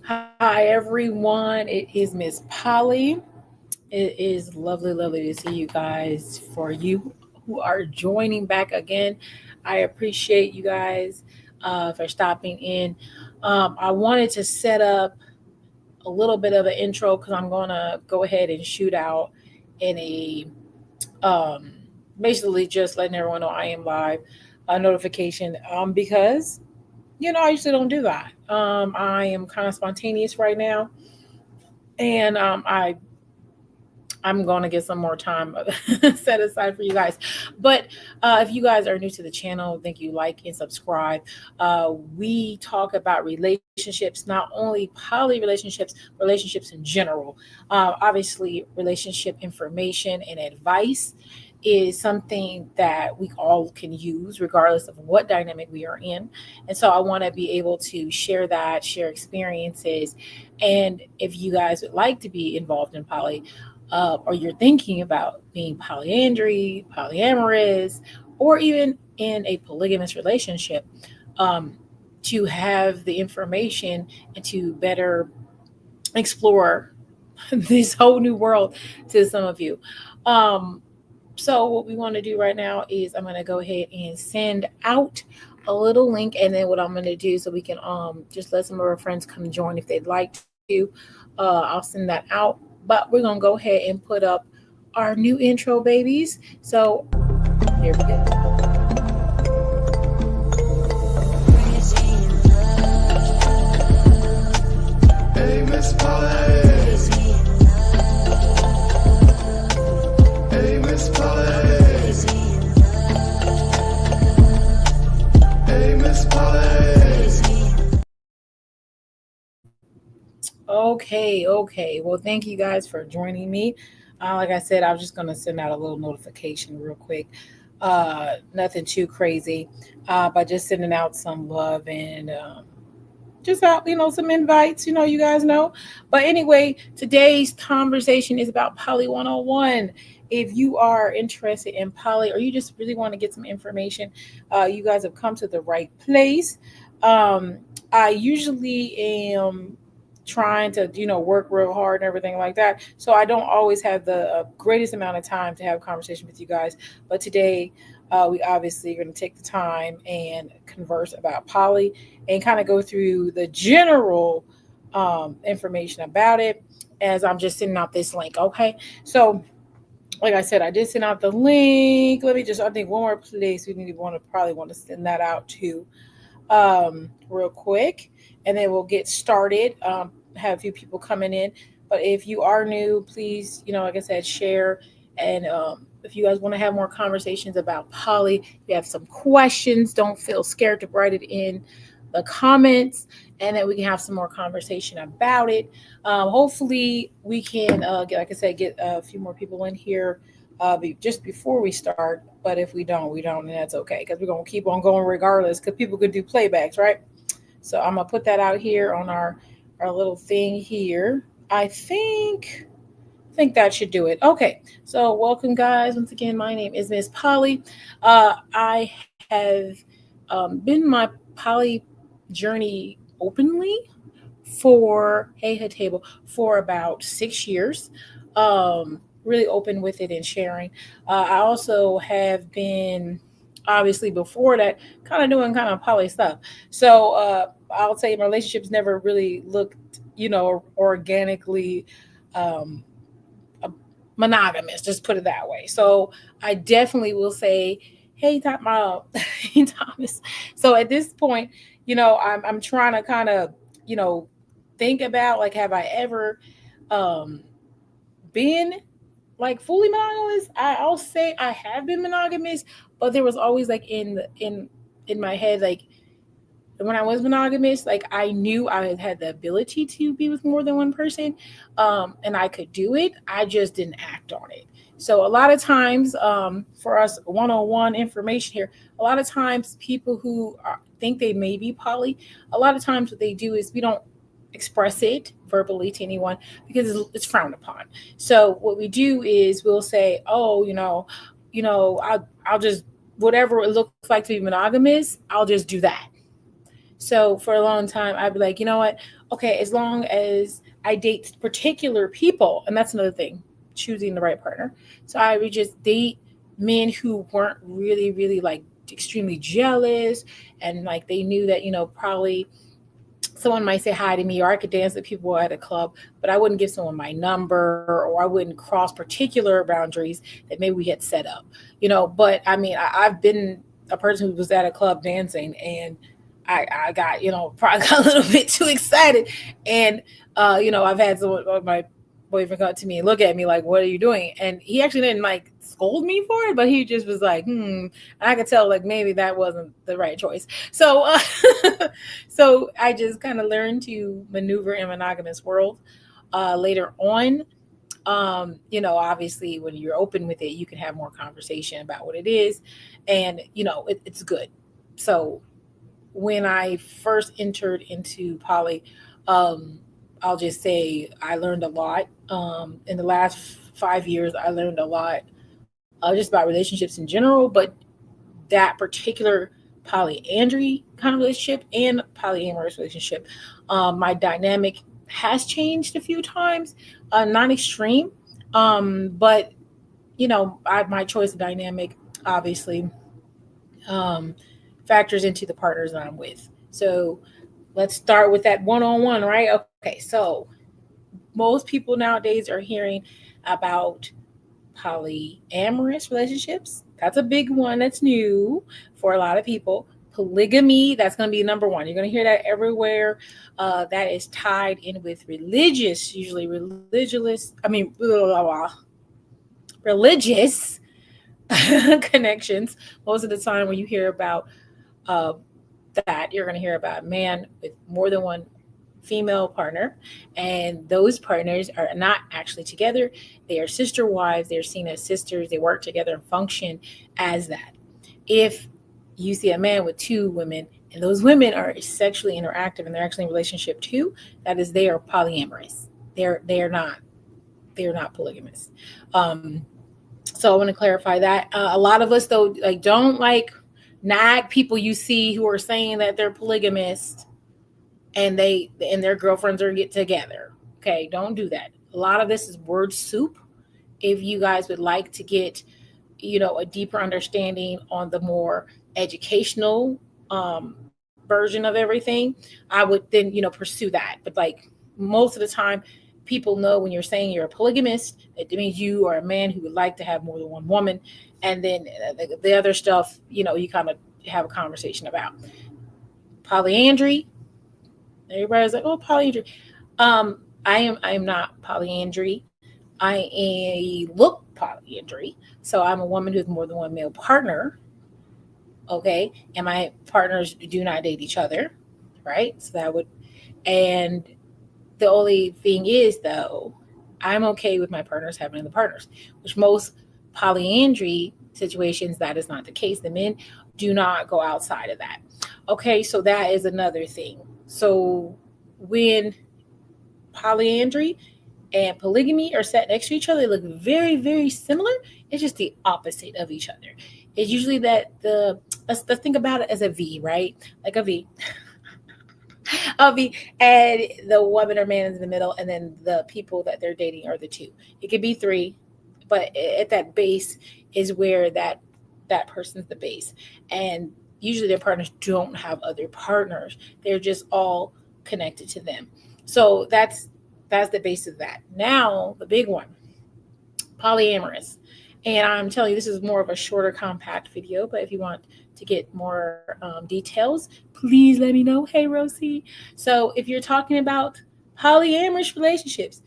Hi, everyone. It is Miss Polly. It is lovely, lovely to see you guys. For you who are joining back again, I appreciate you guys for stopping in. I wanted to set up a little bit of an intro because I'm going to go ahead and shoot out in a um, basically just letting everyone know I am live notification because I usually don't do that. I am kind of spontaneous right now, and I'm going to get some more time set aside for you guys. But if you guys are new to the channel, thank you, like and subscribe. We talk about relationships, not only poly relationships, relationships in general. Obviously, relationship information and advice is something that we all can use regardless of what dynamic we are in. And so I want to be able to share that, share experiences. And if you guys would like to be involved in poly, or you're thinking about being polyandry, polyamorous, or even in a polygamous relationship, um, to have the information and to better explore this whole new world to some of you. Um, so, what we want to do right now is I'm going to go ahead and send out a little link, and then what I'm going to do so we can just let some of our friends come join if they'd like to. I'll send that out, but we're going to go ahead and put up our new intro, babies. So, here we go. Hey, Miss Polly. Hey, Miss Polly. Hey, Miss Polly. Okay. Well, thank you guys for joining me. Like I said, I was just going to send out a little notification real quick. Nothing too crazy, but just sending out some love and just out, some invites, you guys know. But anyway, today's conversation is about Poly 101. If you are interested in poly or you just really want to get some information, you guys have come to the right place. Um, I usually am trying to, work real hard and everything like that. So I don't always have the greatest amount of time to have a conversation with you guys. But today, we obviously are going to take the time and converse about poly and kind of go through the general information about it as I'm just sending out this link. Okay. So, like I said, I did send out the link. Let me just, I think one more place we need to probably want to send that out to real quick. And then we'll get started. Have a few people coming in. But if you are new, please, like I said, share. And if you guys want to have more conversations about poly, if you have some questions, don't feel scared to write it in the comments, and then we can have some more conversation about it. Hopefully, we can, like I said, get a few more people in here just before we start. But if we don't, we don't, and that's okay because we're gonna keep on going regardless. Because people could do playbacks, right? So I'm gonna put that out here on our little thing here. I think that should do it. Okay, so welcome, guys. Once again, my name is Miss Polly. I have been my poly journey openly for Hey Head Table for about 6 years. Really open with it and sharing. I also have been obviously before that kind of doing kind of poly stuff. So I'll say my relationships never really looked, organically um, a- monogamous. Just put it that way. So I definitely will say, hey, hey, Thomas. So at this point, I'm trying to kind of, you know, think about like, have I ever um, been like fully monogamous? I'll say I have been monogamous, but there was always like in my head like when I was monogamous, like I knew I had the ability to be with more than one person, and I could do it. I just didn't act on it. So a lot of times, for us one-on-one information here, a lot of times people who think they may be poly, a lot of times what they do is we don't express it verbally to anyone because it's frowned upon. So what we do is we'll say, oh, I'll just whatever it looks like to be monogamous, I'll just do that. So for a long time, I'd be like, you know what? Okay, as long as I date particular people, and that's another thing, choosing the right partner. So I would just date men who weren't really, really like extremely jealous, and like they knew that, probably someone might say hi to me, or I could dance with people at a club, but I wouldn't give someone my number, or I wouldn't cross particular boundaries that maybe we had set up, But I mean, I've been a person who was at a club dancing, and I got, probably got a little bit too excited. And, I've had someone, my boyfriend come to me and look at me like, what are you doing? And he actually didn't like scold me for it, but he just was like, And I could tell like maybe that wasn't the right choice. So, so I just kind of learned to maneuver in a monogamous world. Later on, obviously when you're open with it, you can have more conversation about what it is, and it's good. So when I first entered into poly, um, I'll just say I learned a lot. In the last 5 years, I learned a lot just about relationships in general, but that particular polyandry kind of relationship and polyamorous relationship, my dynamic has changed a few times, not extreme, but my choice of dynamic obviously um, factors into the partners that I'm with. So let's start with that one on one, right? Okay, so most people nowadays are hearing about polyamorous relationships. That's a big one that's new for a lot of people. Polygamy, that's going to be number one. You're going to hear that everywhere. That is tied in with religious, usually religious connections. Most of the time, when you hear about uh, that, you're going to hear about a man with more than one female partner, and those partners are not actually together. They are sister wives. They're seen as sisters. They work together and function as that. If you see a man with two women, and those women are sexually interactive and they're actually in a relationship too, that is, they are polyamorous. They are not polygamous. Um, so I want to clarify that. A lot of us though, like, don't like nag people you see who are saying that they're polygamist and their girlfriends are get together. Okay, don't do that. A lot of this is word soup. If you guys would like to get, a deeper understanding on the more educational version of everything, I would then, pursue that. But like most of the time, people know when you're saying you're a polygamist, that means you are a man who would like to have more than one woman. And then the other stuff, you kind of have a conversation about polyandry. Everybody's like, oh, polyandry. I am not polyandry. I look polyandry. So I'm a woman who has more than one male partner. Okay, and my partners do not date each other, right? So that would, and the only thing is though, I'm okay with my partners having other partners, which most polyandry situations that is not the case. The men do not go outside of that. Okay, so that is another thing. So when polyandry and polygamy are set next to each other, they look very, very similar. It's just the opposite of each other. It's usually that let's think about it as a V, right? Like a V. A V, and the woman or man is in the middle, and then the people that they're dating are the two. It could be three, but at that base is where that person's the base. And usually their partners don't have other partners. They're just all connected to them. So that's the base of that. Now the big one, polyamorous. And I'm telling you, this is more of a shorter, compact video. But if you want to get more details, please let me know. Hey, Rosie. So if you're talking about polyamorous relationships,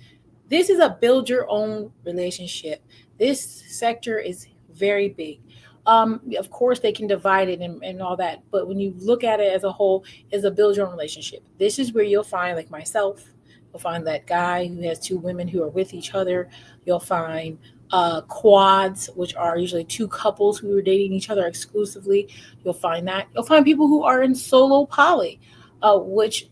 this is a build your own relationship. This sector is very big. Of course, they can divide it and all that, but when you look at it as a whole, is a build your own relationship. This is where you'll find, like myself, you'll find that guy who has two women who are with each other. You'll find quads, which are usually two couples who are dating each other exclusively. You'll find that. You'll find people who are in solo poly, which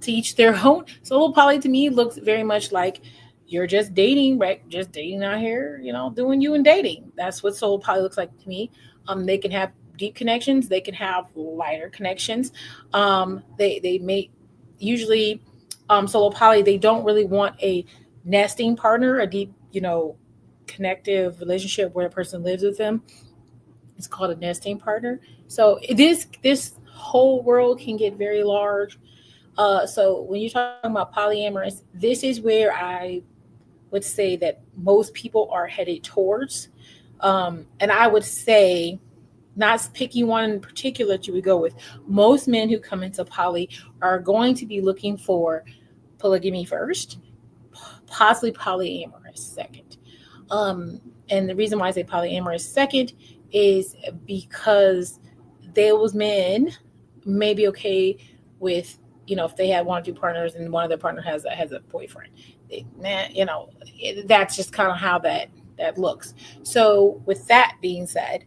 to each their own. Solo poly to me looks very much like you're just dating, right? Just dating out here, doing you and dating. That's what solo poly looks like to me. They can have deep connections. They can have lighter connections. They may usually solo poly. They don't really want a nesting partner, a deep, connective relationship where a person lives with them. It's called a nesting partner. So this whole world can get very large. So when you're talking about polyamorous, this is where I would say that most people are headed towards. And I would say, not picking one in particular that you would go with, most men who come into poly are going to be looking for polygamy first, possibly polyamorous second. And the reason why I say polyamorous second is because those men may be okay with, if they had one or two partners and one of their partner has a boyfriend. That's just kind of how that looks. So with that being said,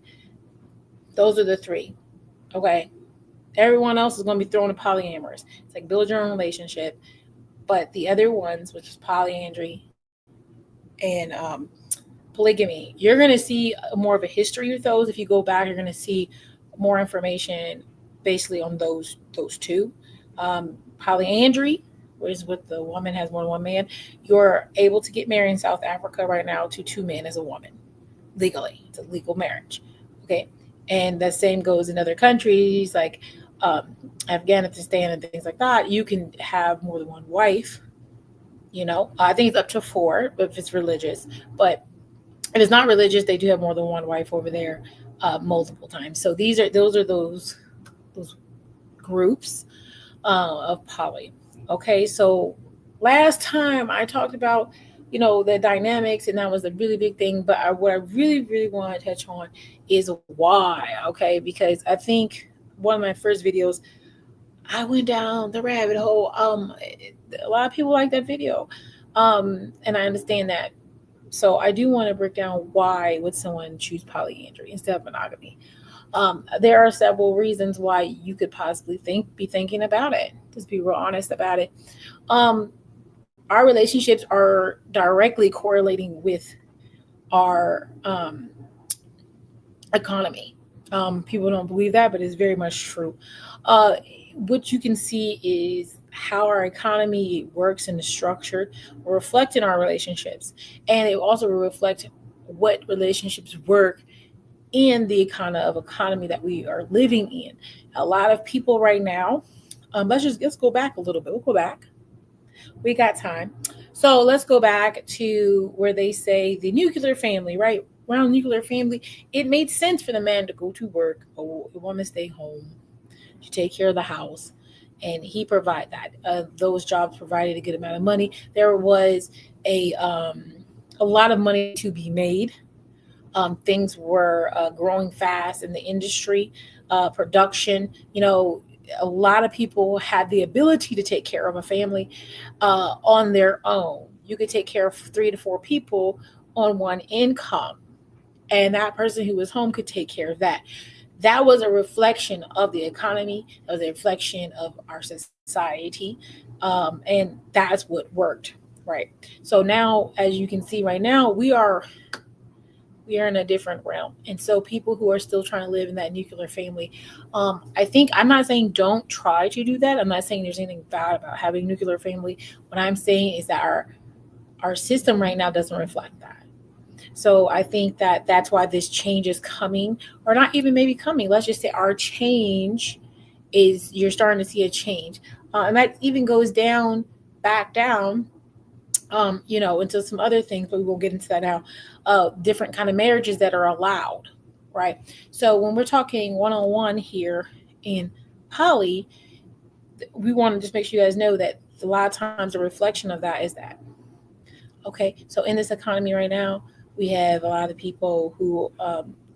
those are the three. Okay. Everyone else is going to be thrown in polyamorous. It's like build your own relationship. But the other ones, which is polyandry and polygamy, you're going to see more of a history with those. If you go back, you're going to see more information basically on those two. Polyandry, which is what the woman has more than one man. You're able to get married in South Africa right now to two men as a woman legally. It's a legal marriage. Okay. And the same goes in other countries like Afghanistan and things like that. You can have more than one wife. I think it's up to four if it's religious. But if it's not religious, they do have more than one wife over there multiple times. So those groups of poly. Okay, so last time I talked about the dynamics, and that was a really big thing. But what I really really want to touch on is why. Okay, because I think one of my first videos, I went down the rabbit hole. A lot of people like that video, and I understand that. So I do want to break down why would someone choose polyandry instead of monogamy. There are several reasons why you could possibly be thinking about it. Just be real honest about it. Um, our relationships are directly correlating with our economy. People don't believe that, but it's very much true. Uh, what you can see is how our economy works and is structured will reflect in our relationships, and it also will reflect what relationships work in the kind of economy that we are living in. A lot of people right now. Let's go back a little bit. We'll go back. We got time. So let's go back to where they say the nuclear family, right? Around nuclear family, it made sense for the man to go to work, a woman stay home to take care of the house, and he provide that. Those jobs provided a good amount of money. There was a lot of money to be made. Things were growing fast in the industry, production. A lot of people had the ability to take care of a family on their own. You could take care of 3 to 4 people on one income, and that person who was home could take care of that. That was a reflection of the economy. That was a reflection of our society, and that's what worked, right? So now, as you can see right now, we are in a different realm. And so people who are still trying to live in that nuclear family, I think I'm not saying don't try to do that. I'm not saying there's anything bad about having a nuclear family. What I'm saying is that our system right now doesn't reflect that. So I think that that's why this change is coming, or not even maybe coming. Let's just say our change is you're starting to see a change, and that even goes down, back down, into some other things, but we won't get into that now. Different kind of marriages that are allowed, right? So when we're talking one on one here in poly, we want to just make sure you guys know that a lot of times the reflection of that is that. Okay, so in this economy right now, we have a lot of people who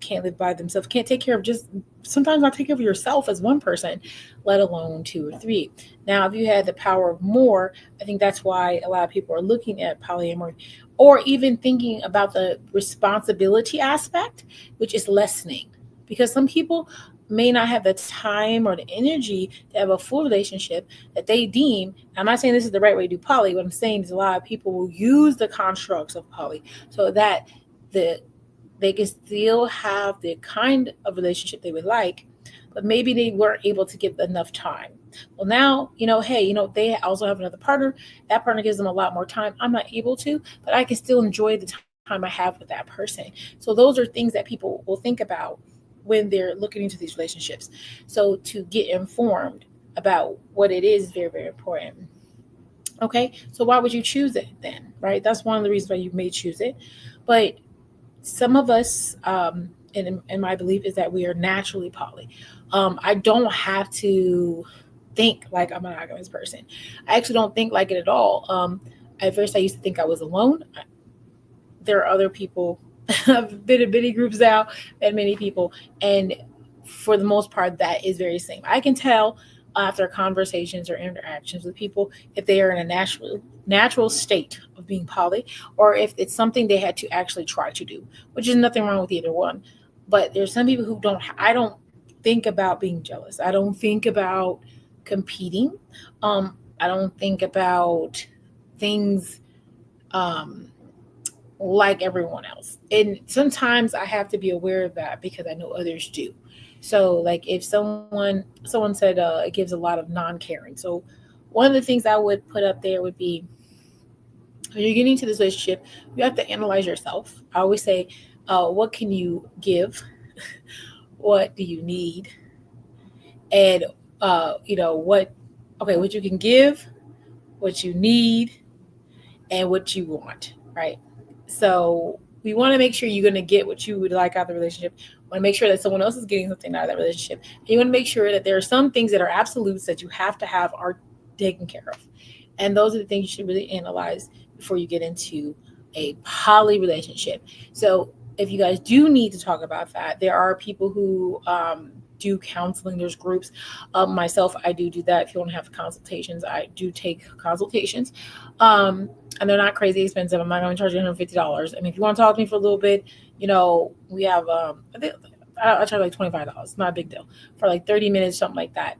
can't live by themselves, can't take care of just sometimes not take care of yourself as one person, let alone two or three. Now, if you had the power of more, I think that's why a lot of people are looking at polyamory or even thinking about the responsibility aspect, which is lessening. Because some people may not have the time or the energy to have a full relationship that they deem. I'm not saying this is the right way to do poly. What I'm saying is a lot of people will use the constructs of poly so that the they can still have the kind of relationship they would like, but maybe they weren't able to give enough time. Well, now, hey, they also have another partner. That partner gives them a lot more time. I'm not able to, but I can still enjoy the time I have with that person. So those are things that people will think about when they're looking into these relationships. So to get informed about what it is very, very important. Okay, so why would you choose it then, right? That's one of the reasons why you may choose it. But some of us, and my belief is that we are naturally poly. I don't have to think like I'm a monogamous person. I actually don't think like it at all. At first, I used to think I was alone. There are other people. I've been in many groups now, and many people, and for the most part, that is very same. I can tell after conversations or interactions with people if they are in a natural state of being poly, or if it's something they had to actually try to do, which is nothing wrong with either one. But there's some people who don't. I don't think about being jealous. I don't think about competing. I don't think about things. Um, like everyone else. And sometimes I have to be aware of that because I know others do. So like if someone said it gives a lot of non-caring. So one of the things I would put up there would be when you're getting into this relationship, you have to analyze yourself. I always say, what can you give? What do you need? And what what you can give, what you need, and what you want, right? So we want to make sure you're going to get what you would like out of the relationship. We want to make sure that someone else is getting something out of that relationship. And you want to make sure that there are some things that are absolutes that you have to have are taken care of. And those are the things you should really analyze before you get into a poly relationship. So if you guys do need to talk about that, there are people who do counseling. There's groups. Myself, I do that. If you want to have consultations, I do take consultations. And they're not crazy expensive. I'm not going to charge you $150. I mean, if you want to talk to me for a little bit, we have, I think I charge like $25. Not a big deal for like 30 minutes, something like that.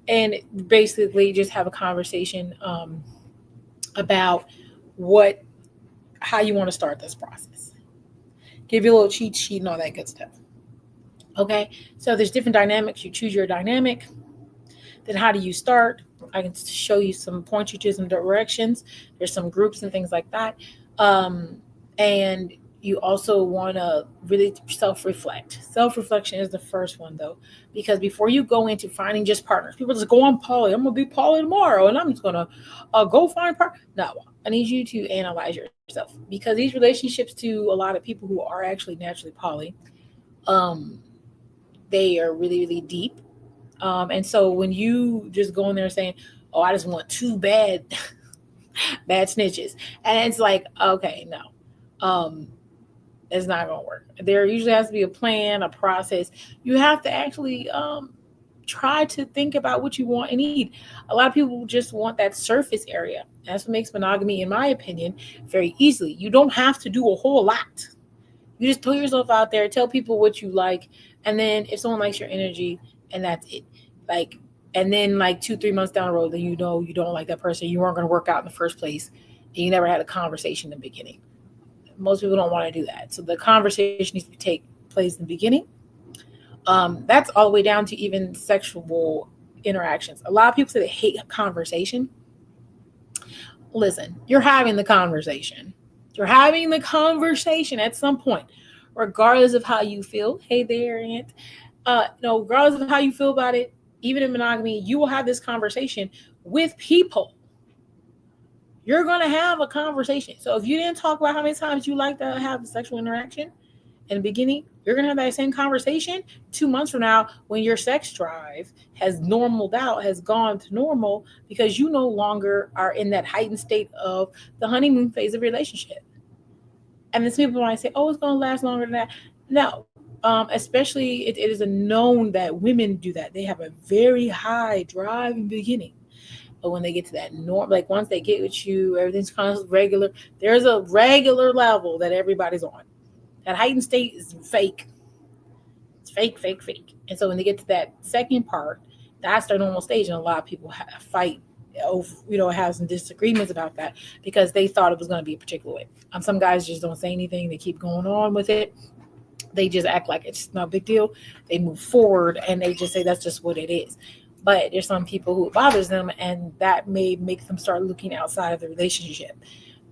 And basically just have a conversation about what, how you want to start this process. Give you a little cheat sheet and all that good stuff. Okay. So there's different dynamics. You choose your dynamic. Then how do you start? I can show you some, point you to some directions. There's some groups and things like that. And you also want to really self-reflect. Self-reflection is the first one though, because before you go into finding just partners, people just go on poly. I'm gonna be poly tomorrow, and I'm just gonna go find partner. No, I need you to analyze yourself, because these relationships, to a lot of people who are actually naturally poly, um, they are really really deep. And so when you just go in there saying, "Oh, I just want two bad bad snitches," and it's like, okay, no. It's not going to work. There usually has to be a plan, a process. You have to actually try to think about what you want and need. A lot of people just want that surface area. That's what makes monogamy, in my opinion, very easily. You don't have to do a whole lot. You just throw yourself out there, tell people what you like, and then if someone likes your energy, and that's it. Like, and then like 2, 3 months down the road, then you know you don't like that person. You weren't going to work out in the first place, and you never had a conversation in the beginning. Most people don't want to do that. So the conversation needs to take place in the beginning. That's all the way down to even sexual interactions. A lot of people say they hate conversation. Listen, you're having the conversation. You're having the conversation at some point, regardless of how you feel. Hey there, Aunt. Regardless of how you feel about it, even in monogamy, you will have this conversation with people. You're going to have a conversation. So if you didn't talk about how many times you like to have sexual interaction in the beginning, you're going to have that same conversation 2 months from now when your sex drive has normaled out, has gone to normal, because you no longer are in that heightened state of the honeymoon phase of your relationship. And then some people might say, oh, it's going to last longer than that. No. Especially it is a known that women do that. They have a very high drive in the beginning. But when they get to that norm, like once they get with you, everything's kind of regular. There's a regular level that everybody's on. That heightened state is fake. It's fake, fake, fake. And so when they get to that second part, that's their normal stage. And a lot of people fight have some disagreements about that because they thought it was going to be a particular way. Some guys just don't say anything; they keep going on with it. They just act like it's no big deal. They move forward and they just say that's just what it is. But there's some people who it bothers them, and that may make them start looking outside of the relationship.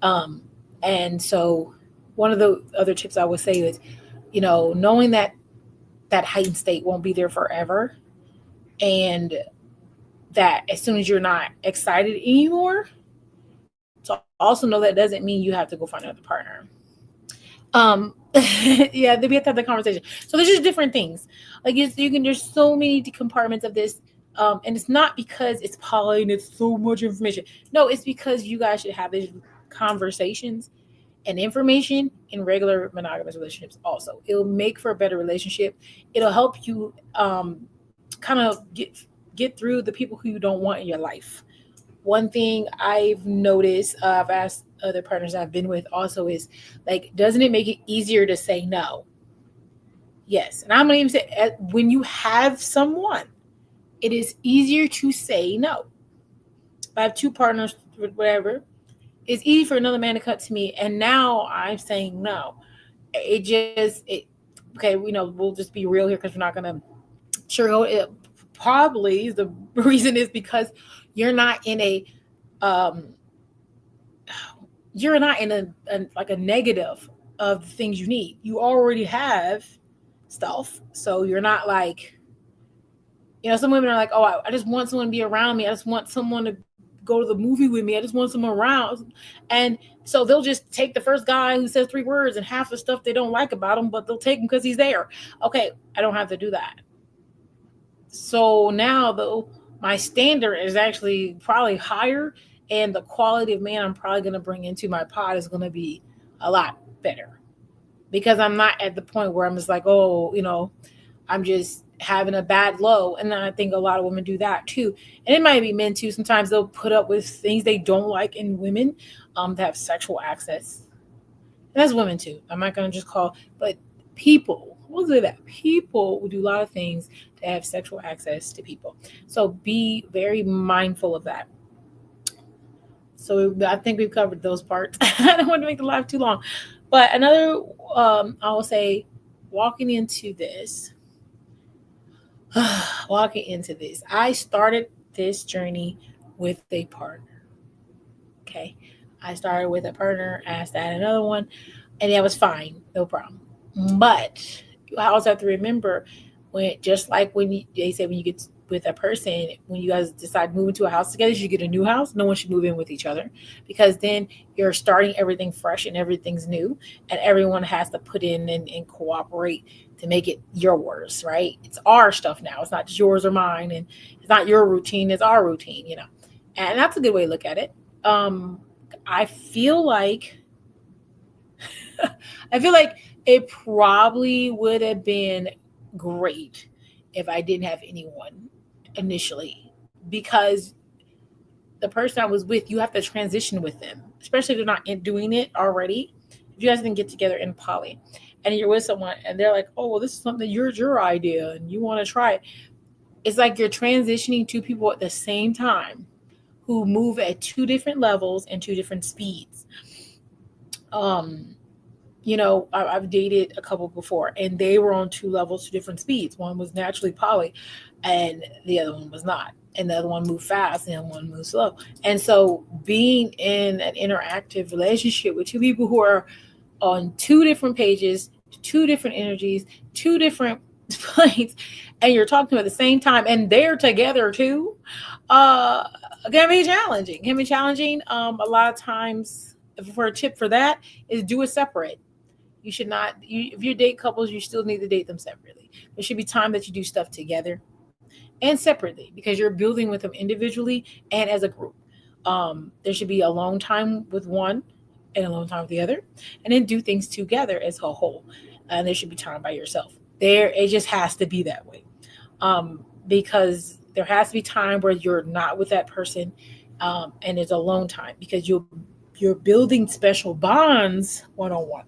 Um, and so, one of the other tips I would say is, knowing that that heightened state won't be there forever, and that as soon as you're not excited anymore, to also know that doesn't mean you have to go find another partner. Yeah, we have to have the conversation. So there's just different things. Like there's so many compartments of this. And it's not because it's poly and it's so much information. No, it's because you guys should have these conversations and information in regular monogamous relationships also. It'll make for a better relationship. It'll help you kind of get through the people who you don't want in your life. One thing I've noticed, I've asked other partners I've been with also is like, doesn't it make it easier to say no? Yes. And I'm going to even say, when you have someone, it is easier to say no. If I have two partners, whatever, it's easy for another man to cut to me, and now I'm saying no. Okay, we'll just be real here because we're not going to sugarcoat it. Probably the reason is because you're not in a um you're not in like a negative of the things you need. You already have stuff, so you're not like, some women are like, oh, I just want someone to be around me. I just want someone to go to the movie with me. I just want someone around. And so they'll just take the first guy who says 3 words and half the stuff they don't like about him, but they'll take him because he's there. Okay, I don't have to do that. So now, though, my standard is actually probably higher, and the quality of man I'm probably going to bring into my pod is going to be a lot better because I'm not at the point where I'm just like, oh, I'm just having a bad low. And then I think a lot of women do that too. And it might be men too. Sometimes they'll put up with things they don't like in women to have sexual access. And that's women too. I'm not going to just call, but people, we'll say that. People will do a lot of things to have sexual access to people. So be very mindful of that. So I think we've covered those parts. I don't want to make the live too long. But another, I will say, walking into this, I started this journey with a partner. Okay. I started with a partner, asked to add another one, and that was fine, no problem. But you also have to remember just like they say when you get with a person, when you guys decide to move into a house together, you get a new house. No one should move in with each other because then you're starting everything fresh and everything's new, and everyone has to put in and cooperate to make it yours, right? It's our stuff now. It's not just yours or mine, and it's not your routine. It's our routine, and that's a good way to look at it. I feel like it probably would have been great if I didn't have anyone initially because the person I was with, you have to transition with them, especially if they're not doing it already. If you guys didn't get together in poly and you're with someone and they're like, oh, well, this is something your idea and you want to try it. It's like you're transitioning two people at the same time who move at two different levels and two different speeds. I've dated a couple before and they were on two levels, two different speeds. One was naturally poly and the other one was not. And the other one moved fast and one moved slow. And so being in an interactive relationship with two people who are on two different pages, two different energies, two different planes, and you're talking to them at the same time and they're together too, can be challenging. A lot of times, for a tip for that is do it separate. You should not. If you date couples, you still need to date them separately. There should be time that you do stuff together and separately because you're building with them individually and as a group. There should be alone time with one and alone time with the other, and then do things together as a whole. And there should be time by yourself. It just has to be that way, because there has to be time where you're not with that person, and it's alone time because you're building special bonds one on one.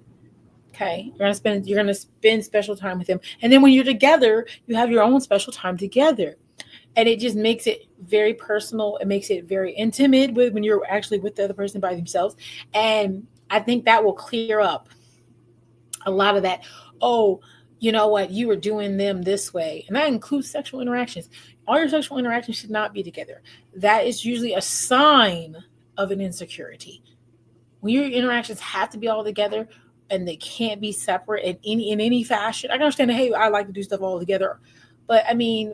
Okay, you're gonna spend special time with them, and then when you're together, you have your own special time together. And it just makes it very personal. It makes it very intimate with when you're actually with the other person by themselves. And I think that will clear up a lot of that. Oh, you know what, you were doing them this way, and that includes sexual interactions. All your sexual interactions should not be together. That is usually a sign of an insecurity. When your interactions have to be all together and they can't be separate in any fashion. I can understand that, hey, I like to do stuff all together, but I mean,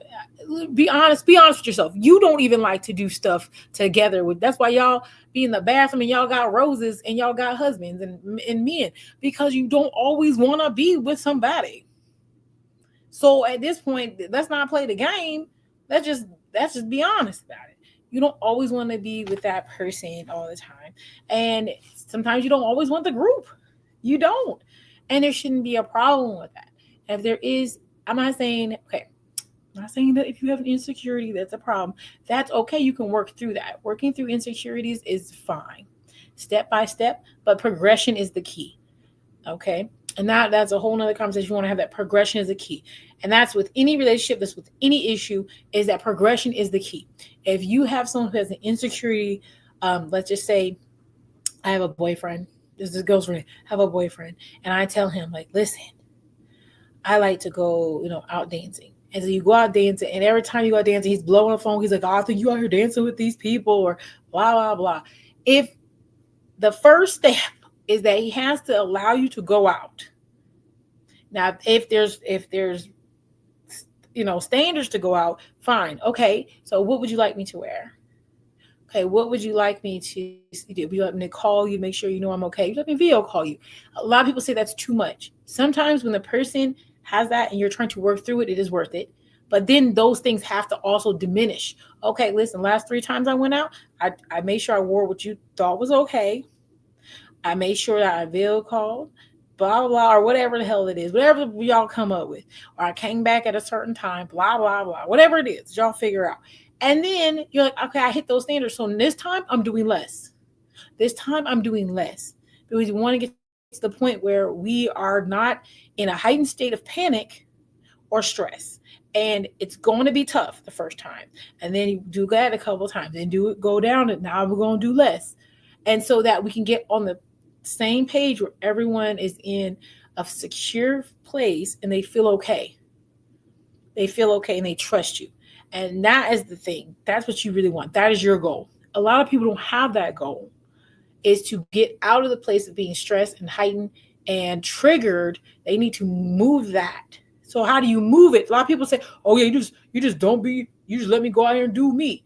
be honest with yourself. You don't even like to do stuff together with. That's why y'all be in the bathroom and y'all got roses and y'all got husbands and men, because you don't always want to be with somebody. So at this point, let's not play the game. Let's just be honest about it. You don't always want to be with that person all the time. And sometimes you don't always want the group. You don't. And there shouldn't be a problem with that. If there is, I'm not saying, okay, I'm not saying that if you have an insecurity, that's a problem. That's okay. You can work through that. Working through insecurities is fine, step by step, but progression is the key. Okay. And that's a whole nother conversation. You want to have that progression is the key. And that's with any relationship, that's with any issue, is that progression is the key. If you have someone who has an insecurity, let's just say I have a boyfriend. This goes for me. I have a boyfriend, and I tell him, like, listen, I like to go, out dancing. And so you go out dancing, and every time you go out dancing, he's blowing the phone. He's like, oh, I think you out here dancing with these people, or blah, blah, blah. If the first step is that he has to allow you to go out. Now, if there's standards to go out, fine. Okay, so what would you like me to wear? Okay, what would you like me to do? Would you like me to call you, make sure you know I'm okay? You let me video call you. A lot of people say that's too much. Sometimes when the person has that and you're trying to work through it, it is worth it. But then those things have to also diminish. Okay, listen, last 3 times I went out, I made sure I wore what you thought was okay. I made sure that I video called, blah, blah, blah, or whatever the hell it is, whatever y'all come up with. Or I came back at a certain time, blah, blah, blah, whatever it is, y'all figure out. And then you're like, okay, I hit those standards. So this time I'm doing less. This time I'm doing less. Because you want to get to the point where we are not in a heightened state of panic or stress. And it's going to be tough the first time. And then you do that a couple of times. Then do it, go down. And now we're going to do less. And so that we can get on the same page where everyone is in a secure place and they feel okay. They feel okay and they trust you. And that is the thing. That's what you really want. That is your goal. A lot of people don't have that goal, is to get out of the place of being stressed and heightened and triggered. They need to move that. So how do you move it? A lot of people say, oh yeah, you just don't be, you just let me go out here and do me.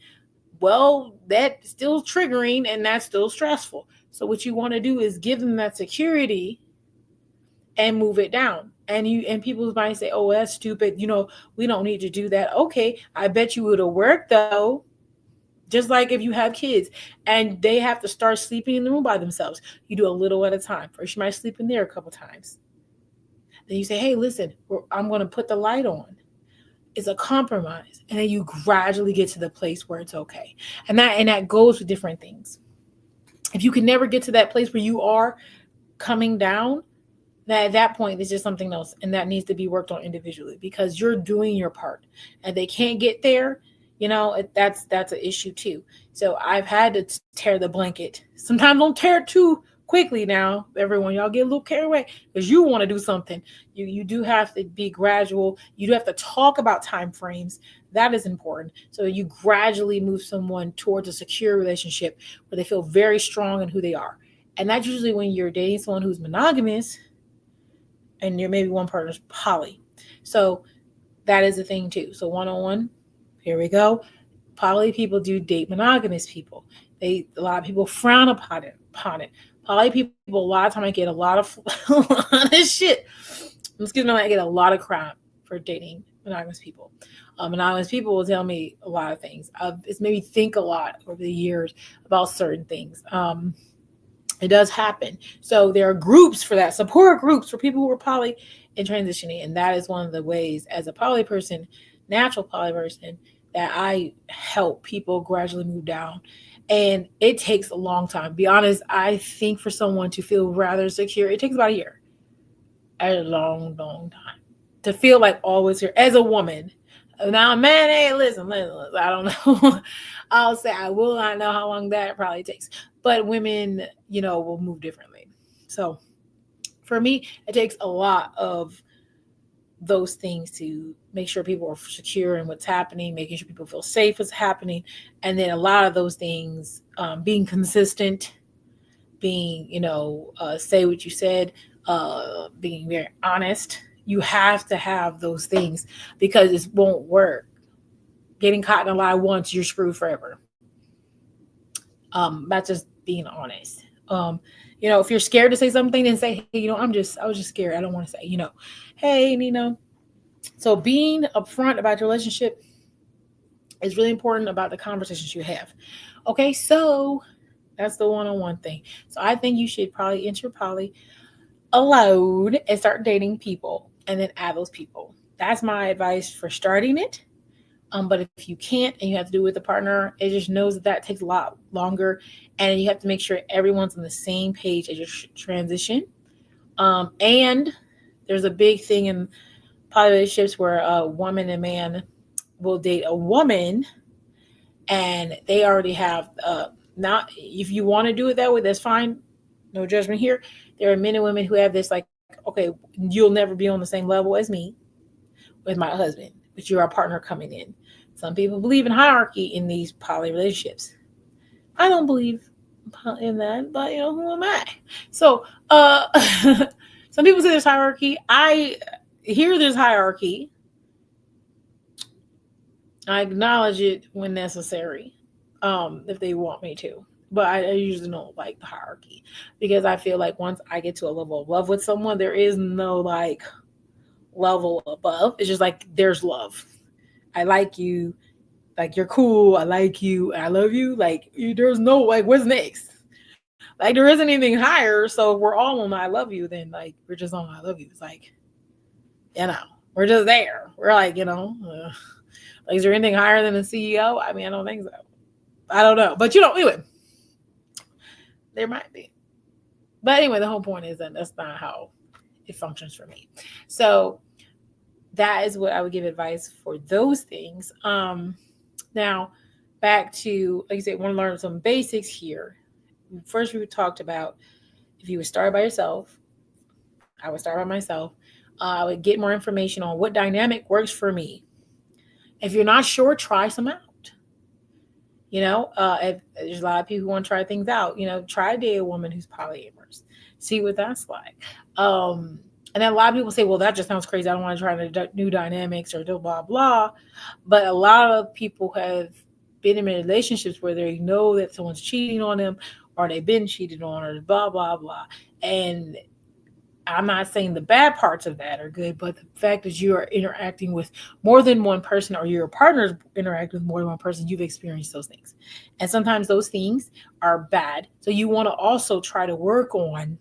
Well, that's still triggering and that's still stressful. So what you want to do is give them that security and move it down. And people might say, oh, that's stupid. We don't need to do that. Okay, I bet you it'll work though. Just like if you have kids and they have to start sleeping in the room by themselves, you do a little at a time. First, you might sleep in there a couple times. Then you say, hey, listen, I'm going to put the light on. It's a compromise. And then you gradually get to the place where it's okay. And that goes with different things. If you can never get to that place where you are coming down, that at that point it's just something else, and that needs to be worked on individually, because you're doing your part and they can't get there. That's an issue too. So I've had to tear the blanket. Sometimes don't tear it too quickly. Now everyone, y'all get a little carried away because you want to do something. You do have to be gradual. You do have to talk about time frames. That is important. So you gradually move someone towards a secure relationship where they feel very strong in who they are. And that's usually when you're dating someone who's monogamous and you're maybe one partner's poly. So that is a thing too. So one-on-one, here we go. Poly people do date monogamous people. A lot of people frown upon it. Poly people, a lot of time I get a lot of a lot of shit. Excuse me, I get a lot of crap for dating monogamous people. Monogamous people will tell me a lot of things. It's made me think a lot over the years about certain things. It does happen. So there are groups for that, support groups for people who are poly and transitioning. And that is one of the ways, as a poly person, natural poly person, that I help people gradually move down. And it takes a long time. Be honest, I think for someone to feel rather secure, it takes about a year. A long, long time to feel like always here as a woman. Now, man, hey, listen, I don't know. I'll say I will not know how long that probably takes. But women, will move differently. So for me, it takes a lot of those things to make sure people are secure in what's happening, making sure people feel safe what's happening. And then a lot of those things, being consistent, being, say what you said, being very honest. You have to have those things because it won't work. Getting caught in a lie once, you're screwed forever. That's just being honest. If you're scared to say something, then say, hey, I was just scared. I don't want to say, hey, So being upfront about your relationship is really important about the conversations you have. Okay, so that's the one-on-one thing. So I think you should probably enter poly alone and start dating people and then add those people. That's my advice for starting it. But if you can't and you have to do it with a partner, it just knows that takes a lot longer, and you have to make sure everyone's on the same page as your transition. And there's a big thing in poly relationships where a woman and man will date a woman, and they already have not. If you want to do it that way, that's fine. No judgment here. There are men and women who have this like, okay, you'll never be on the same level as me with my husband, but you're our partner coming in. Some people believe in hierarchy in these poly relationships. I don't believe in that, but who am I? So, some people say there's hierarchy. I hear there's hierarchy. I acknowledge it when necessary, if they want me to. But I usually don't like the hierarchy because I feel like once I get to a level of love with someone, there is no like level above. It's just like there's love. I like you, like you're cool. I like you. I love you. Like there's no like what's next. Like there isn't anything higher. So if we're all on I love you, then like we're just on I love you. It's like we're just there. We're like like is there anything higher than a CEO? I mean I don't think so. I don't know, but anyway, there might be. But anyway, the whole point is that that's not how it functions for me. So that is what I would give advice for those things. Now back to like I said, want to learn some basics here. First, we talked about if you would start by yourself, I would start by myself. I would get more information on what dynamic works for me. If you're not sure, try some out. If there's a lot of people who want to try things out. Try to date a woman who's polyamorous. See what that's like. And then a lot of people say, well, that just sounds crazy. I don't want to try new dynamics or blah, blah. But a lot of people have been in relationships where they know that someone's cheating on them or they've been cheated on or blah, blah, blah. And I'm not saying the bad parts of that are good, but the fact that you are interacting with more than one person or your partner's interacting with more than one person, you've experienced those things. And sometimes those things are bad. So you want to also try to work on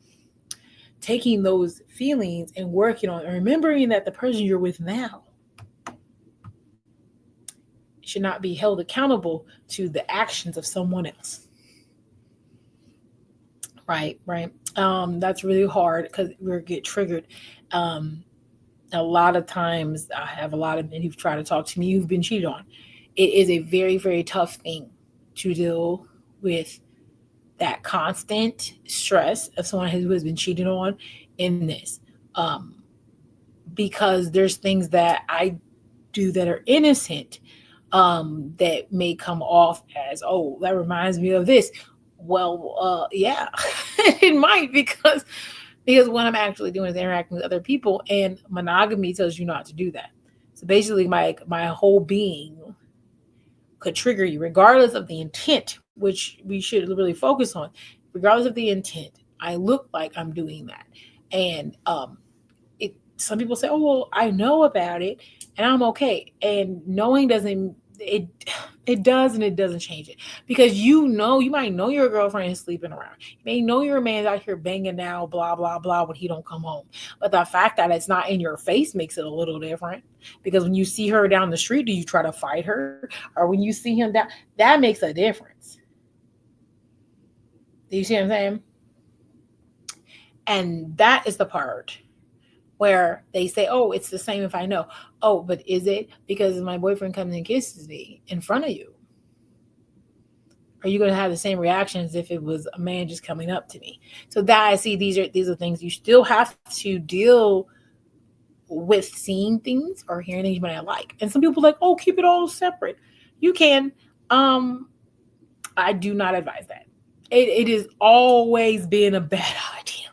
taking those feelings and working on and remembering that the person you're with now should not be held accountable to the actions of someone else. Right. That's really hard because we get triggered. A lot of times I have a lot of men who've tried to talk to me who've been cheated on. It is a very, very tough thing to deal with that constant stress of someone who has been cheated on in this. Because there's things that I do that are innocent that may come off as, oh, that reminds me of this. Well, yeah, it might because what I'm actually doing is interacting with other people, and monogamy tells you not to do that. So basically, my whole being could trigger you, regardless of the intent, which we should really focus on. Regardless of the intent, I look like I'm doing that, and some people say, "Oh, well, I know about it, and I'm okay." And knowing doesn't it does and it doesn't change it because you might know your girlfriend is sleeping around. You may know your man's out here banging now, blah blah blah, when he don't come home. But the fact that it's not in your face makes it a little different because when you see her down the street, do you try to fight her, or when you see him down, that makes a difference. Do you see what I'm saying? And that is the part where they say, "Oh, it's the same if I know." Oh, but is it? Because my boyfriend comes and kisses me in front of you, are you going to have the same reaction as if it was a man just coming up to me? So that I see these are things you still have to deal with, seeing things or hearing things you might not like. And some people are like, oh, keep it all separate. You can. Um, I do not advise that. It has always been a bad idea.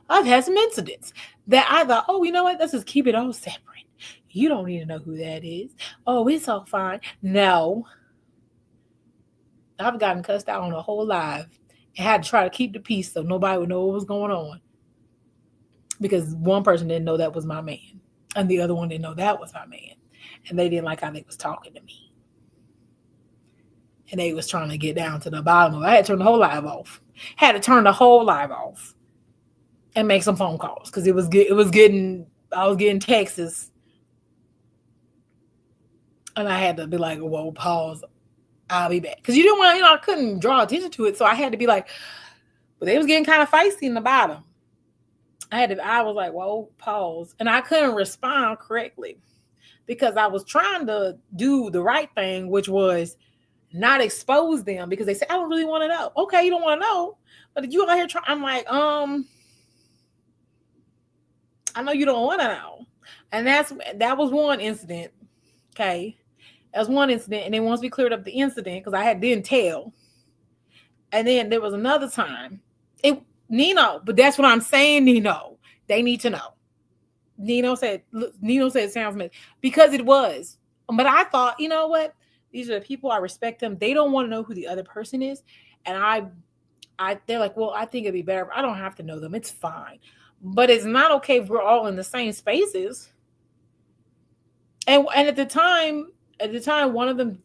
I've had some incidents that I thought, oh, you know what? Let's just keep it all separate. You don't need to know who that is. Oh, it's all fine. No, I've gotten cussed out on a whole live and had to try to keep the peace so nobody would know what was going on because one person didn't know that was my man and the other one didn't know that was my man, and they didn't like how they was talking to me, and they was trying to get down to the bottom of it. I had to turn the whole live off. Had to turn the whole live off and make some phone calls because it was good. It was getting. I was getting texts, and I had to be like, "Whoa, pause. I'll be back." Because you didn't want, I couldn't draw attention to it, so I had to be like, but they was getting kind of feisty in the bottom. I was like, "Whoa, pause," and I couldn't respond correctly because I was trying to do the right thing, which was not expose them because they said, I don't really want to know. Okay, you don't want to know, but did you out here try? I'm like, I know you don't want to know. And that was one incident. Okay. That was one incident. And then once we cleared up the incident, because didn't tell. And then there was another time. Nino, but that's what I'm saying, Nino. They need to know. Nino said it sounds me because it was. But I thought, you know what? These are the people, I respect them. They don't want to know who the other person is. And they're like, well, I think it'd be better. I don't have to know them. It's fine. But it's not okay if we're all in the same spaces. And at the time, one of them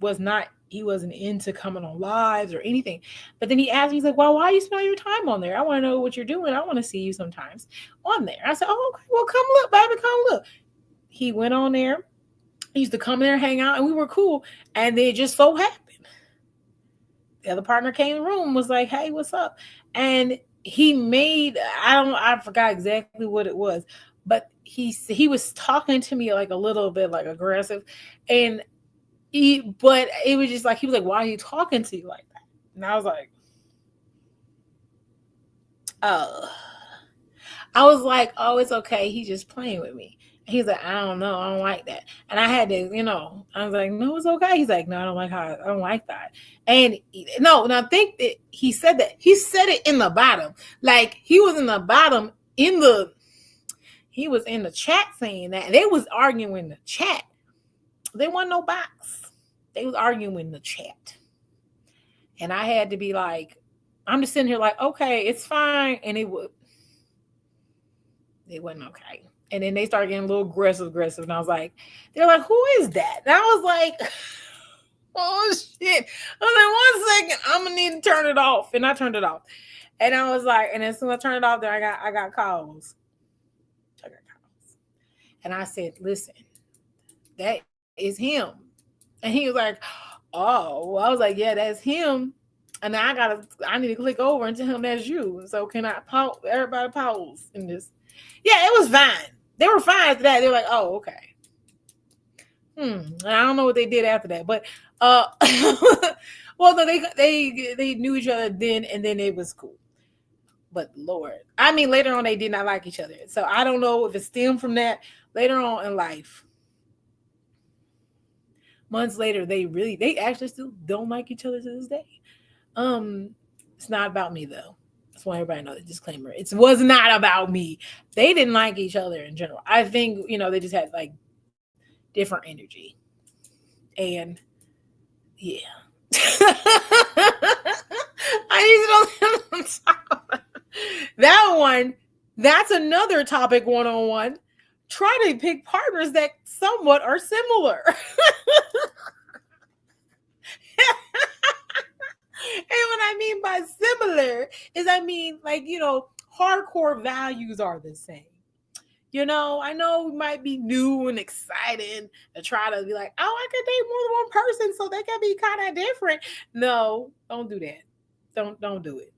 he wasn't into coming on lives or anything. But then he asked me, he's like, well, why are you spending your time on there? I want to know what you're doing. I want to see you sometimes on there. I said, oh, okay, well, come look, baby, come look. He went on there. He used to come there, hang out, and we were cool. And then it just so happened, the other partner came in the room, was like, hey, what's up? And he made, I forgot exactly what it was, but he was talking to me like a little bit like aggressive, but it was just like, he was like, why are you talking to you like that? And I was like, oh, I was like, oh, it's okay. He's just playing with me. He's like, I don't know, I don't like that. And I had to, I was like, no, it's okay. He's like, no, I don't like that. And no, and I think that he said that. He said it in the bottom. Like he was in the bottom he was in the chat saying that. And they was arguing in the chat. There wasn't no box. They was arguing in the chat. And I had to be like, I'm just sitting here like, okay, it's fine. And it wasn't okay. And then they started getting a little aggressive. And I was like, they're like, who is that? And I was like, oh shit. I was like, 1 second, I'm gonna need to turn it off. And I turned it off. And I was like, and as soon as I turned it off, then I got calls. And I said, listen, that is him. And he was like, oh, well, I was like, yeah, that's him. And now I need to click over and tell him that's you. So can I pause? Everybody pause in this. Yeah, it was fine. They were fine after that. They were like, oh, okay. And I don't know what they did after that, but well, no, they knew each other then, and then it was cool. But Lord, I mean, later on they did not like each other, so I don't know if it stemmed from that. Later on in life, months later, they actually still don't like each other to this day. It's not about me though. That's why everybody knows the disclaimer. It was not about me. They didn't like each other in general. I think, they just had like different energy. And yeah. I need to know that one. That's another topic 101. Try to pick partners that somewhat are similar. And what I mean by similar is, like, hardcore values are the same. I know we might be new and exciting to try to be like, oh, I could date more than one person, so they can be kind of different. No, don't do that. Don't do it.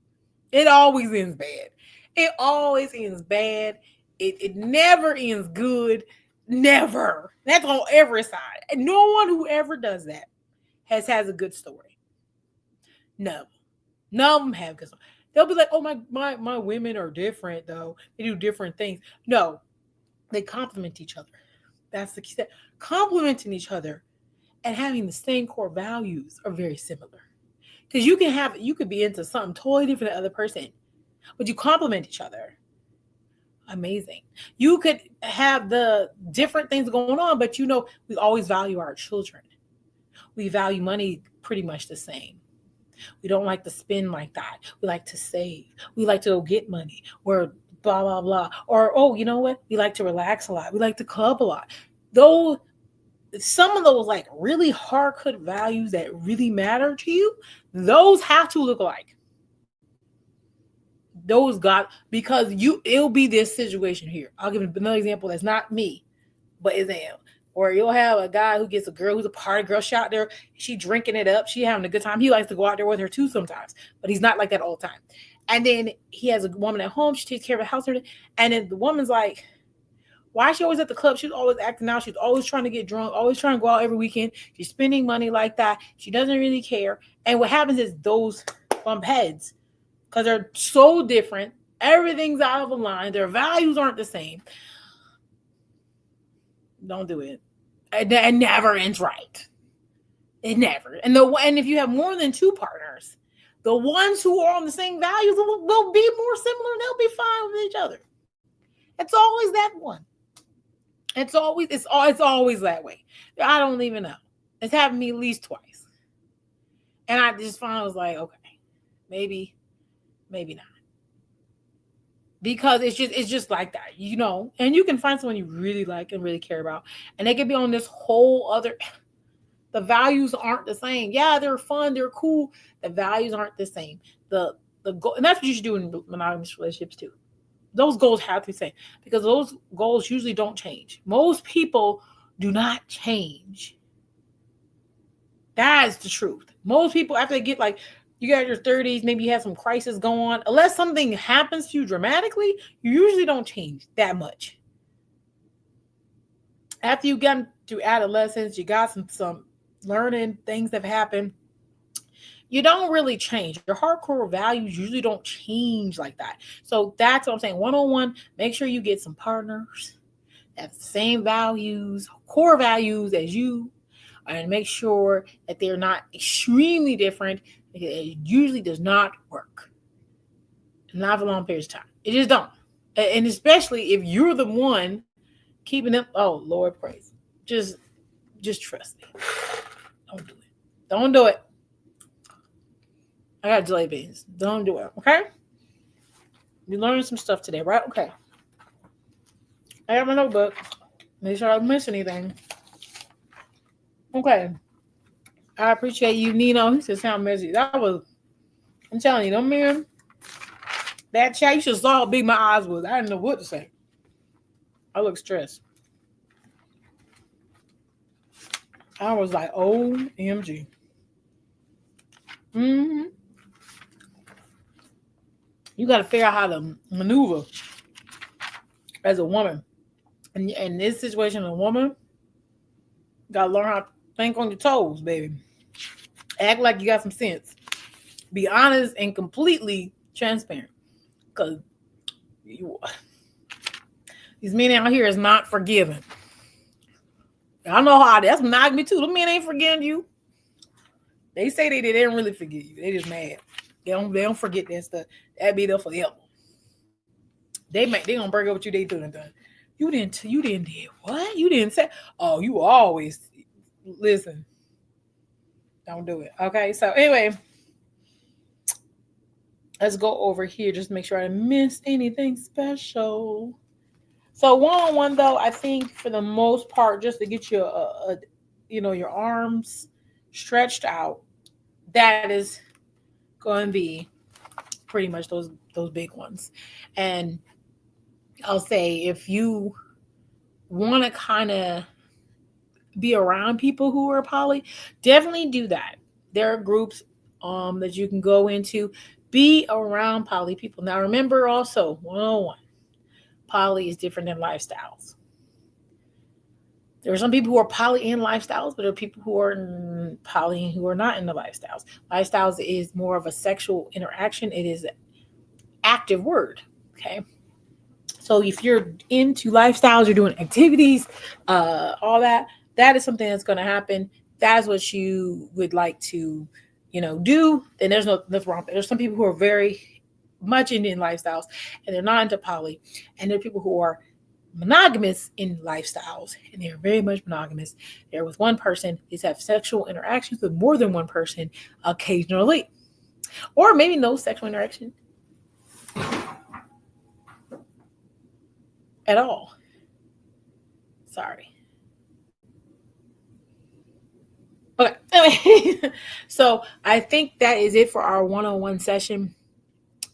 It always ends bad. It always ends bad. It never ends good. Never. That's on every side. And no one who ever does that has a good story. No. None of them have good story. They'll be like, oh my women are different though. They do different things. No, they complement each other. That's the key. Complementing each other and having the same core values are very similar. Because you could be into something totally different than the other person, but you complement each other. Amazing. You could have the different things going on, but we always value our children. We value money pretty much the same. We don't like to spend like that. We like to save. We like to go get money or blah blah blah. Or oh, you know what? We like to relax a lot. We like to club a lot. Those some of those like really hardcore values that really matter to you, those have to look alike. Those got because it'll be this situation here. I'll give another example that's not me, but is him. Or you'll have a guy who gets a girl who's a party girl. She out there, she drinking it up, she having a good time. He likes to go out there with her too sometimes, but he's not like that all the time. And then he has a woman at home. She takes care of the house, and then the woman's like, why is she always at the club? She's always acting out. She's always trying to get drunk, always trying to go out every weekend. She's spending money like that. She doesn't really care. And what happens is those bump heads because they're so different. Everything's out of line. Their values aren't the same. Don't do it. It never ends right. It never. And if you have more than two partners, the ones who are on the same values will be more similar. And they'll be fine with each other. It's always that one. It's always that way. I don't even know. It's happened to me at least twice. And I just finally was like, okay, maybe not. Because it's just like that, and you can find someone you really like and really care about. And they can be on this whole other the values aren't the same. Yeah, they're fun, they're cool. The values aren't the same. The goal, and that's what you should do in monogamous relationships too. Those goals have to be the same because those goals usually don't change. Most people do not change. That is the truth. Most people, after they get like, you got your 30s, maybe you have some crisis going on. Unless something happens to you dramatically, you usually don't change that much. After you get to adolescence, you got some learning, things have happened. You don't really change. Your hardcore values usually don't change like that. So that's what I'm saying. One-on-one, make sure you get some partners that have the same values, core values as you, and make sure that they're not extremely different. It usually does not work. Not for long periods of time. It just don't. And especially if you're the one keeping them. Oh, Lord praise. Just trust me. Don't do it. Don't do it. I got jelly beans. Don't do it. Okay? We learned some stuff today, right? Okay. I got my notebook. Make sure I don't miss anything. Okay. I appreciate you, Nino. He said sound messy. I'm telling you, no man. That chat, you should saw how big my eyes was. I didn't know what to say. I look stressed. I was like, OMG. Mm-hmm. You got to figure out how to maneuver as a woman. And in this situation, a woman got to learn how to think on your toes, baby. Act like you got some sense. Be honest and completely transparent. Because these men out here is not forgiving. I know how that's monogamy too. The men ain't forgiving you. They say they didn't really forgive you. They just mad. They don't forget that stuff. That be there forever. They gonna break up with you. They doing done. You didn't did what? You didn't say. Oh, you always listen. Don't do it. Okay. So anyway, let's go over here. Just make sure I didn't miss anything special. So one-on-one though, I think for the most part, just to get you your arms stretched out, that is going to be pretty much those big ones. And I'll say if you want to kind of be around people who are poly, definitely do that. There are groups that you can go into. Be around poly people. Now remember also, one-on-one, poly is different than lifestyles. There are some people who are poly in lifestyles, but there are people who are poly who are not in the lifestyles. Lifestyles is more of a sexual interaction. It is an active word. Okay. So if you're into lifestyles, you're doing activities, all that, that is something that's going to happen. That's what you would like to, do. Then there's nothing wrong. There's some people who are very much in lifestyles and they're not into poly, and there are people who are monogamous in lifestyles and they're very much monogamous. They're with one person. These have sexual interactions with more than one person occasionally, or maybe no sexual interaction at all. Sorry. Okay. So I think that is it for our one-on-one session.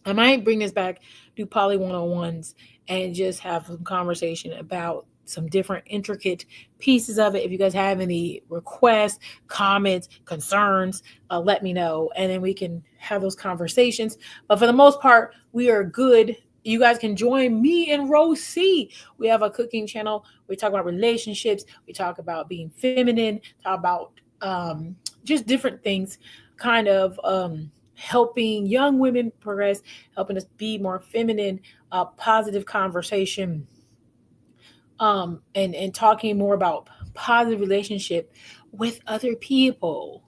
I might bring this back, do poly one-on-ones, and just have some conversation about some different intricate pieces of it. If you guys have any requests, comments, concerns, let me know, and then we can have those conversations. But for the most part, we are good. You guys can join me and Rose C. We have a cooking channel. We talk about relationships. We talk about being feminine. Talk about just different things, kind of helping young women progress, helping us be more feminine, positive conversation, and talking more about positive relationship with other people,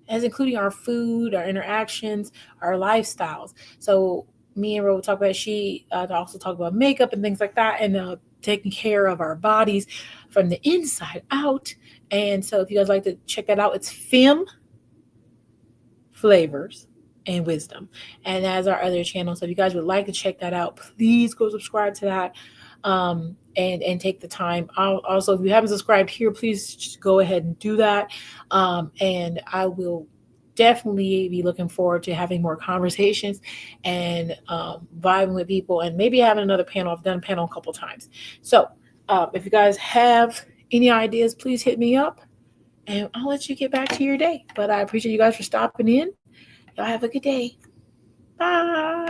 as including our food, our interactions, our lifestyles. So me and Ro will talk about, she also talk about makeup and things like that, and taking care of our bodies from the inside out. And so if you guys like to check that out, it's Fem Flavors and Wisdom. And that's our other channel. So if you guys would like to check that out, please go subscribe to that. And take the time. Also, if you haven't subscribed here, please just go ahead and do that. And I will definitely be looking forward to having more conversations and vibing with people, and maybe having another panel. I've done a panel a couple times. So if you guys have any ideas, please hit me up and I'll let you get back to your day. But I appreciate you guys for stopping in. Y'all have a good day. Bye.